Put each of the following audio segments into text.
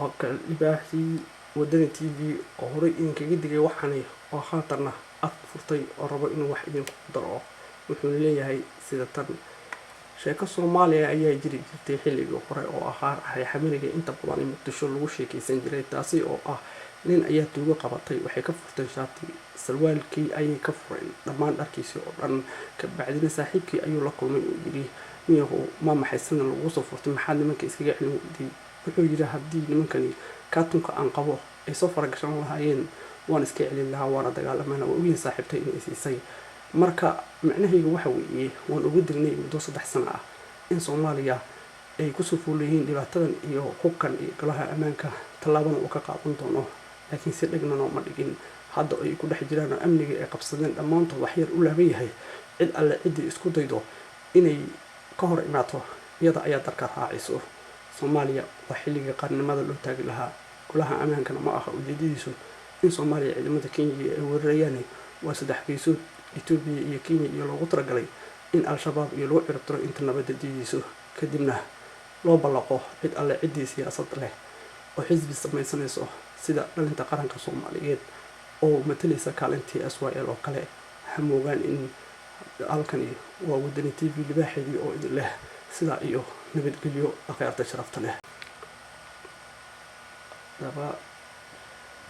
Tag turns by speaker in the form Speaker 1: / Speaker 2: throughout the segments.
Speaker 1: وكان إباحي ودنا تي في هوري إن كجدي وحني وخاطرنا أفرطي الربع إنه واحد ينقدر wuxuu leeyahay sida tan sheeko Soomaaliya ayaa jiri jirtay xilliga hore oo ahaa xamiliga inta badan Muqdisho lagu sheekaysan jiray taasi oo ah nin ayaa tuugo qabatay waxay ka furtay shaati sarwaalkii ayay ka fureen dhammaan dharkiisii oo dhan ka bacdina saaxiibkii ayuu la kulmay oo yiri niyahow ma maxaysan lagu soo furtay maxaa nimanka iskaga celin weydiin wuxuu yiri haddii nimankani kaatunka aan qabo ay soo faragashan lahaayeen waan iska celin lahaa waana dagaalamana oo wiil saaxiibtay inay siisay marka macnaheedu waxa weeye waan ugu dignay muddo 3 sano ah in Soomaaliya ay ku soo fuulayeen dhibaatadan iyo hubkan iyo golaha ammaanka talaabana uu ka qaadan doono laakiin si dhignan ma dhigin hadda ay ku dhex jiraan amniga ay qabsadeen dhamaantood wax yar u laaban yahay cid alle cid isku daydo inay ka hor imaato iyada ayaa darka raacayso Soomaaliya waa xilliga qarnimada loo taagi lahaa golaha ammaankana ma aha ujeedadiisu in Soomaaliya ciidamada Kenya ay weerarayaan waa saddex geesood Ethiopia iyo Kenya iyo loogu talagalay in al-shabaab iyo loo ciribtiro inta nabadda diidiiso kadibna loo balaqo cid alle ciddii siyaasad leh oo xisbi samaysanayso sida dhalinta qaranka Soomaaliyeed oo matalaysa kaalintii SYL oo kale hamoogaan in halkani waa wadani TV libaaxeedii oo idin leh sida iyo nabadgelyo aqoonta sharafta leh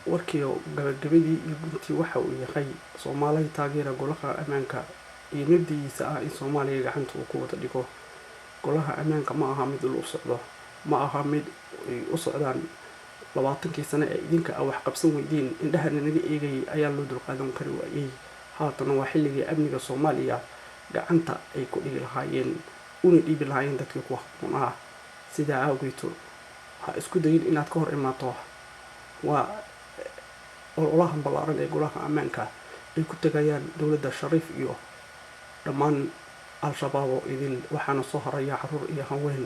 Speaker 1: warkii gabagabadii iyo guntii waxa uu yahay Soomaaliya taageera golaha ammaanka iyo nabadiisa ah in Soomaaliya gacanta uu ku wada dhigo golaha ammaanka ma aha mid loo socdo ma aha mid u socdaan 20 sano ee idinka wax qabsan weydeen indhahana naga eegay ayaa loo dulqaadan kari waayay haatan waa xilligii amniga Soomaaliya gacanta ay ku dhigi lahaayeen una dhiibi lahaayeen dadka ku xaqoonaa sida awgeeto ha isku dayin inaad ka hor imaato waa ololahan ballaaran ee golaha ammaanka ay ku tagayaan dawladda Shariif iyo dhammaan al-shabaab oo idin waxaana soo haraya caruur iyo haween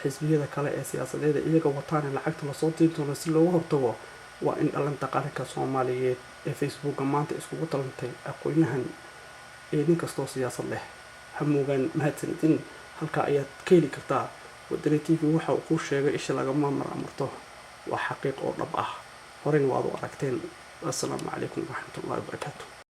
Speaker 1: xisbiyada kale ee siyaasadeed iyaga wataan lacagta la soo diintoono si looga hortago waa in dhalinta qaranka Soomaaliyeed ee Facebook maanta iskugu talantay aqoonyahan ee nin kastoo siyaasad leh hamoogaan mahadsanidin halka ayaad ka heli kartaa wadani TV waxa uu ku sheegay isha laga marmarto waa xaqiiq oo dhab ah horeen waad u aragteen. Assalaamu calaykum waraxmatullaahi wabarakaatuh.